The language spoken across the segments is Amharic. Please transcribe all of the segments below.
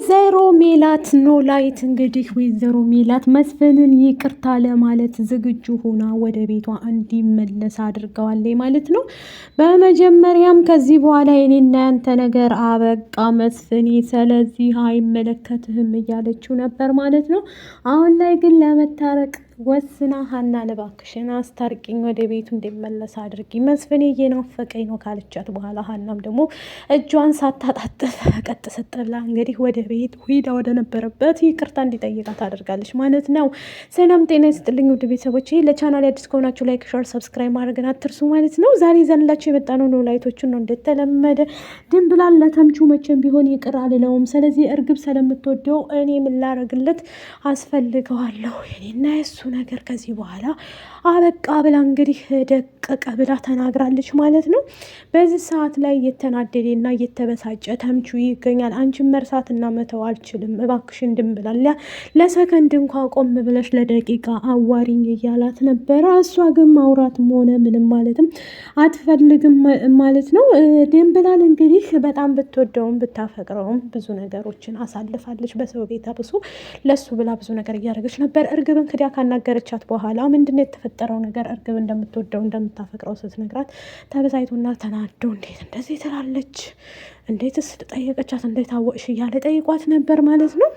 ወይዘሮ ሜላት ኖላዊት እንግዲህ ወይዘሮ ሜላት መስፍንን ይቅርታ ለማለት ዝግጁ ሆና ወደ ቤቷ እንዲመለስ አድርገዋለች ማለት ነው። በመጀመሪያም ከዚህ በኋላ የኔና ያንተ ነገር አበቃ መስፍኔ፣ ስለዚህ አይመለከትህም እያለችው ነበር ማለት ነው። አሁን ላይ ግን ለመታረቅ ወስና ሀናን እባክሽን አስታርቂኝ፣ ወደ ቤቱ እንዲመለስ አድርጊ፣ መስፍኔ እየናፈቀኝ ነው ካለቻት በኋላ ሀናም ደግሞ እጇን ሳታጣጥፍ ቀጥ ሰጥ ብላ እንግዲህ ወደ ቤት ሂዳ ወደ ነበረበት ይቅርታ እንዲጠይቃት አድርጋለች ማለት ነው። ሰላም ጤና ይስጥልኝ ውድ ቤተሰቦች፣ ለቻናል አዲስ ከሆናችሁ ላይክ፣ ሸር፣ ሰብስክራይብ ማድረግን አትርሱ ማለት ነው። ዛሬ ይዘንላችሁ የመጣ ነው ኖላዊቶችን ነው። እንደተለመደ ድንብላል ለተምቹ መቼም ቢሆን ይቅር አልለውም። ስለዚህ እርግብ ስለምትወደው እኔ ምን ላረግለት አስፈልገዋለሁ፣ የኔና የሱ ነገር ከዚህ በኋላ አበቃ ብላ እንግዲህ ደቀቀ ብላ ተናግራለች ማለት ነው። በዚህ ሰዓት ላይ እየተናደደና እየተበሳጨ ተምቹ ይገኛል። አንቺን መርሳትና መተው አልችልም፣ እባክሽን ድንብላል ለሰከንድ እንኳ ቆም ብለሽ ለደቂቃ አዋሪኝ እያላት ነበረ። እሷ ግን ማውራትም ሆነ ምንም ማለትም አትፈልግም ማለት ነው። ድንብላል እንግዲህ በጣም ብትወደውም ብታፈቅረውም ብዙ ነገሮችን አሳልፋለች። በሰው ቤት አብሶ ለሱ ብላ ብዙ ነገር እያደረገች ነበር። እርግብን ክዲያ ካናገረቻት በኋላ ምንድነው የተፈጠረው ነገር? እርግብ እንደምትወደው እንደምታፈቅረው ስትነግራት ተበሳይቶና ተናዶ እንዴት እንደዚህ ትላለች፣ እንዴትስ ጠየቀቻት፣ እንዴት አወቅሽ እያለ ጠይቋት ነበር ማለት ነው።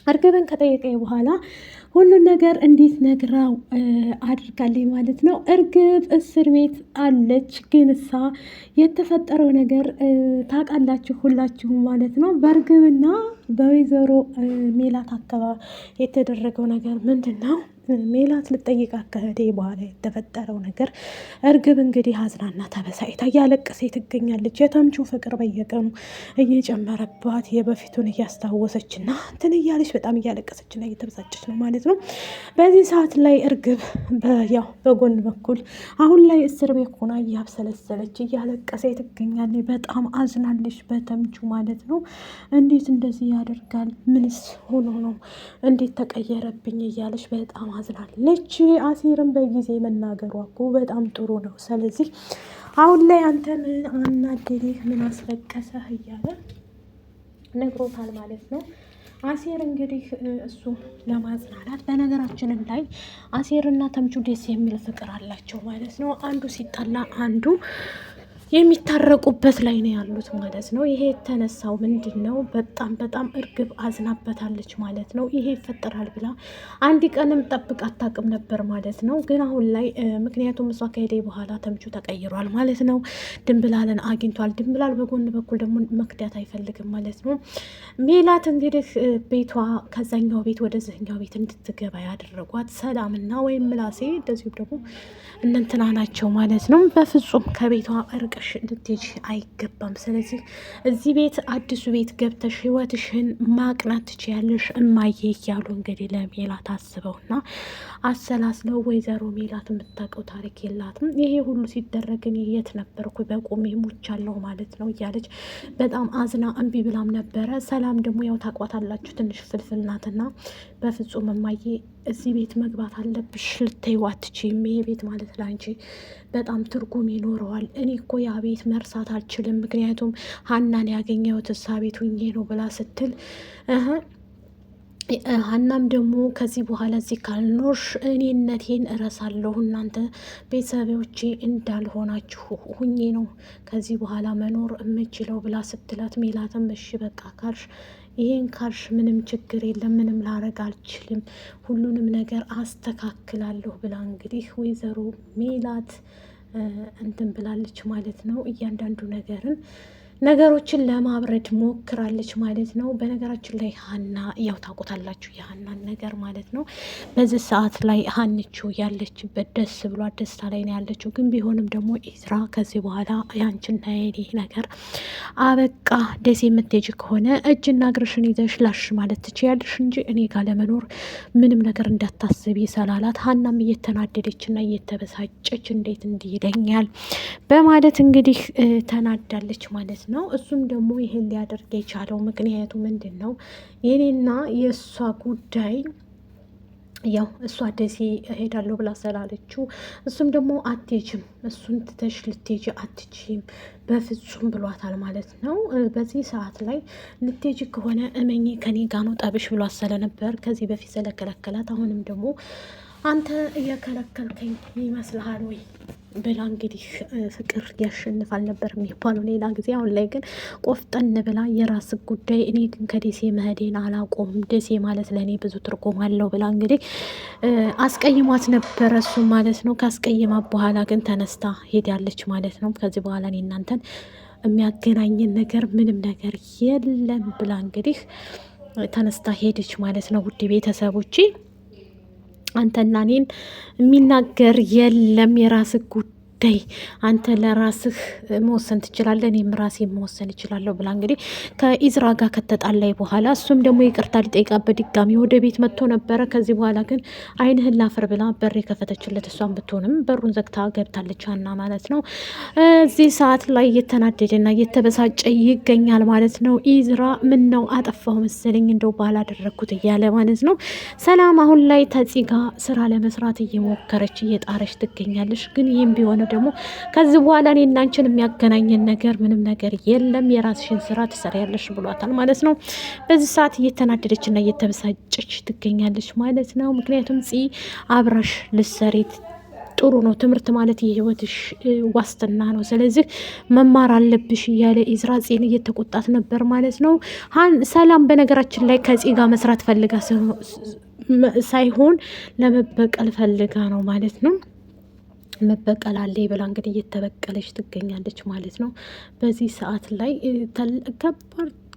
እርግብን ከጠየቀኝ በኋላ ሁሉን ነገር እንዴት ነግራው አድርጋለኝ ማለት ነው። እርግብ እስር ቤት አለች፣ ግን እሳ የተፈጠረው ነገር ታውቃላችሁ ሁላችሁም ማለት ነው። በእርግብና በወይዘሮ ሜላት አካባቢ የተደረገው ነገር ምንድን ነው? ሜላት ልጠይቃት ከሄደ በኋላ የተፈጠረው ነገር እርግብ እንግዲህ አዝናና ተበሳጭታ እያለቀሰ ትገኛለች። የተምቹ ፍቅር በየቀኑ እየጨመረባት የበፊቱን እያስታወሰች እና እንትን እያለች በጣም እያለቀሰችና እየተበሳጨች ነው ማለት ነው። በዚህ ሰዓት ላይ እርግብ ያው በጎን በኩል አሁን ላይ እስር ቤት ሆና እያብሰለሰለች እያለቀሰ ትገኛለች። በጣም አዝናለች በተምቹ ማለት ነው። እንዴት እንደዚህ ያደርጋል? ምንስ ሆኖ ነው? እንዴት ተቀየረብኝ? እያለች በጣም አዝናለች። አሲርም በጊዜ መናገሯ እኮ በጣም ጥሩ ነው። ስለዚህ አሁን ላይ አንተ ምን አናደደህ? ምን አስለቀሰህ? እያለ ነግሮታል ማለት ነው። አሴር እንግዲህ እሱ ለማጽናናት በነገራችንም ላይ አሴርና ተምቹ ደስ የሚል ፍቅር አላቸው ማለት ነው። አንዱ ሲጣላ አንዱ የሚታረቁበት ላይ ነው ያሉት ማለት ነው። ይሄ የተነሳው ምንድን ነው? በጣም እርግብ አዝናበታለች ማለት ነው። ይሄ ይፈጠራል ብላ አንድ ቀንም ጠብቅ አታውቅም ነበር ማለት ነው። ግን አሁን ላይ ምክንያቱም እሷ ከሄደ በኋላ ተምቹ ተቀይሯል ማለት ነው። ድንብላልን አግኝቷል። ድንብላል በጎን በኩል ደግሞ መክዳት አይፈልግም ማለት ነው። ሜላት እንግዲህ ቤቷ ከዛኛው ቤት ወደዚህኛው ቤት እንድትገባ ያደረጓት ሰላምና ወይም ምላሴ እንደዚሁም ደግሞ እነንትና ናቸው ማለት ነው። በፍጹም ከቤቷ እርቀሽ ልትሄጂ አይገባም። ስለዚህ እዚህ ቤት አዲሱ ቤት ገብተሽ ህይወትሽን ማቅናት ትችያለሽ እማዬ እያሉ እንግዲህ ለሜላት አስበውና አሰላስለው ወይዘሮ ሜላት የምታውቀው ታሪክ የላትም። ይሄ ሁሉ ሲደረግ እኔ የት ነበርኩ? በቁሜ ሙቻለሁ ማለት ነው እያለች በጣም አዝና እምቢ ብላም ነበረ። ሰላም ደግሞ ያው ታቋታላችሁ ትንሽ ፍልፍል ናትና በፍጹም እማዬ እዚህ ቤት መግባት አለብሽ፣ ልትይው አትችይም። ይሄ ቤት ማለት ለአንቺ በጣም ትርጉም ይኖረዋል። እኔ እኮ ያ ቤት መርሳት አልችልም፣ ምክንያቱም ሀናን ያገኘሁት እሳ ቤት ሁኜ ነው ብላ ስትል ሀናም ደግሞ ከዚህ በኋላ እዚህ ካልኖርሽ እኔነቴን እረሳለሁ፣ እናንተ ቤተሰቦቼ እንዳልሆናችሁ ሁኜ ነው ከዚህ በኋላ መኖር የምችለው ብላ ስትላት ሜላትም እሺ በቃ ካልሽ ይሄን ካልሽ ምንም ችግር የለም፣ ምንም ላረግ አልችልም፣ ሁሉንም ነገር አስተካክላለሁ ብላ እንግዲህ ወይዘሮ ሜላት እንትን ብላለች ማለት ነው። እያንዳንዱ ነገሮችን ለማብረድ ሞክራለች ማለት ነው። በነገራችን ላይ ሀና ያው ታውቁታላችሁ የሀናን ነገር ማለት ነው። በዚህ ሰዓት ላይ ሀንቹ ያለችበት ደስ ብሏት ደስታ ላይ ነው ያለችው። ግን ቢሆንም ደግሞ ኢዝራ ከዚህ በኋላ ያንቺና የኔ ነገር አበቃ፣ ደስ የምትሄጂ ከሆነ እጅና እግርሽን ይዘሽ ላሽ ማለት ትችያለሽ እንጂ እኔ ጋር ለመኖር ምንም ነገር እንዳታስቢ ሰላላት። ሀናም እየተናደደችና እየተበሳጨች እንዴት እንዲህ ይለኛል በማለት እንግዲህ ተናዳለች ማለት ነው። እሱም ደግሞ ይሄን ሊያደርግ የቻለው ምክንያቱ ምንድን ነው? የኔና የእሷ ጉዳይ ያው እሷ ደሴ እሄዳለሁ ብላ ስላለችው እሱም ደግሞ አትሄጂም፣ እሱን ትተሽ ልትሄጂ አትችይም በፍጹም ብሏታል ማለት ነው። በዚህ ሰዓት ላይ ልትሄጂ ከሆነ እመኚ ከኔ ጋ ነው ጠብሽ ብሏት ስለነበር ከዚህ በፊት ስለከለከላት አሁንም ደግሞ አንተ እየከለከልከኝ ይመስልሃል ወይ ብላ እንግዲህ ፍቅር ያሸንፋል ነበር የሚባለው ሌላ ጊዜ። አሁን ላይ ግን ቆፍጠን ብላ የራስ ጉዳይ፣ እኔ ግን ከደሴ መሄዴን አላቆምም፣ ደሴ ማለት ለእኔ ብዙ ትርጉም አለው ብላ እንግዲህ አስቀይሟት ነበረ እሱ ማለት ነው። ካስቀይማት በኋላ ግን ተነስታ ሄዳለች ማለት ነው። ከዚህ በኋላ እኔ እናንተን የሚያገናኝን ነገር ምንም ነገር የለም ብላ እንግዲህ ተነስታ ሄደች ማለት ነው። ውድ ቤተሰቦቼ አንተና እኔን የሚናገር የለም፣ የራስህ ጉዳይ አንተ ለራስህ መወሰን ትችላለህ፣ እኔም ራሴ መወሰን እችላለሁ ብላ እንግዲህ ከኢዝራ ጋር ከተጣላይ በኋላ እሱም ደግሞ ይቅርታ ሊጠይቃት በድጋሚ ወደ ቤት መጥቶ ነበረ። ከዚህ በኋላ ግን ዓይንህን ላፈር ብላ በር የከፈተችለት እሷን ብትሆንም በሩን ዘግታ ገብታለች ሀና ማለት ነው። እዚህ ሰዓት ላይ እየተናደደና እየተበሳጨ ይገኛል ማለት ነው። ኢዝራ ምን ነው አጠፋው መሰለኝ እንደው ባላደረግኩት እያለ ማለት ነው። ሰላም አሁን ላይ ተጽጋ ስራ ለመስራት እየሞከረች እየጣረች ትገኛለች። ግን ይህም ቢሆን ደግሞ ከዚህ በኋላ እኔ እና አንቺን የሚያገናኘን ነገር ምንም ነገር የለም፣ የራስሽን ስራ ትሰሪያለሽ ብሏታል ማለት ነው። በዚህ ሰዓት እየተናደደች እና እየተበሳጨች ትገኛለች ማለት ነው። ምክንያቱም ፂ አብረሽ ልሰሬት ጥሩ ነው፣ ትምህርት ማለት የህይወትሽ ዋስትና ነው፣ ስለዚህ መማር አለብሽ እያለ ኢዝራ ፂን እየተቆጣት ነበር ማለት ነው። ሰላም በነገራችን ላይ ከፂ ጋር መስራት ፈልጋ ሳይሆን ለመበቀል ፈልጋ ነው ማለት ነው። መበቀል አለ ብላ እንግዲህ እየተበቀለች ትገኛለች ማለት ነው። በዚህ ሰዓት ላይ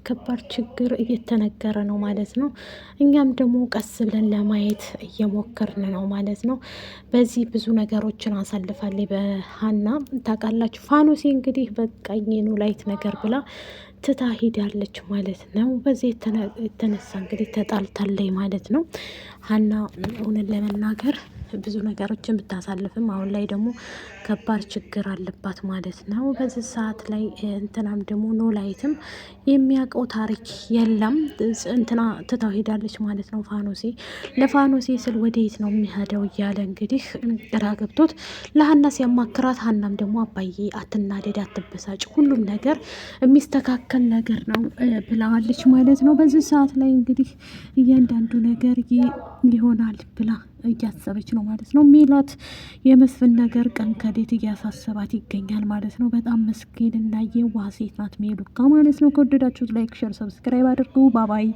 ከባድ ችግር እየተነገረ ነው ማለት ነው። እኛም ደግሞ ቀስ ብለን ለማየት እየሞከርን ነው ማለት ነው። በዚህ ብዙ ነገሮችን አሳልፋለች በሀና ታውቃላችሁ። ፋኖሴ እንግዲህ በቃኝ ላይት ነገር ብላ ትታ ሄዳለች ማለት ነው። በዚህ የተነሳ እንግዲህ ተጣልታለች ማለት ነው። ሀና እውነት ለመናገር ብዙ ነገሮችን ብታሳልፍም አሁን ላይ ደግሞ ከባድ ችግር አለባት ማለት ነው። በዚህ ሰዓት ላይ እንትናም ደግሞ ኖላይትም የሚያውቀው ታሪክ የለም እንትና ትታው ሄዳለች ማለት ነው። ፋኖሴ ለፋኖሴ ስል ወደየት ነው የሚሄደው እያለ እንግዲህ ግራ ገብቶት ለሀና ሲያማክራት፣ ሀናም ደግሞ አባዬ አትናደድ፣ አትበሳጭ፣ ሁሉም ነገር የሚስተካከል ነገር ነው ብለዋለች ማለት ነው። በዚህ ሰዓት ላይ እንግዲህ እያንዳንዱ ነገር ይሆናል ብላ እያሰበች ነው ማለት ነው። ሜላት የመስፍን ነገር ቀን ከሌት እያሳሰባት ይገኛል ማለት ነው። በጣም መስኪን እና የዋህ ሴት ናት ሜሉካ ማለት ነው። ከወደዳችሁት ላይክ፣ ሸር፣ ሰብስክራይብ አድርጉ። ባባይ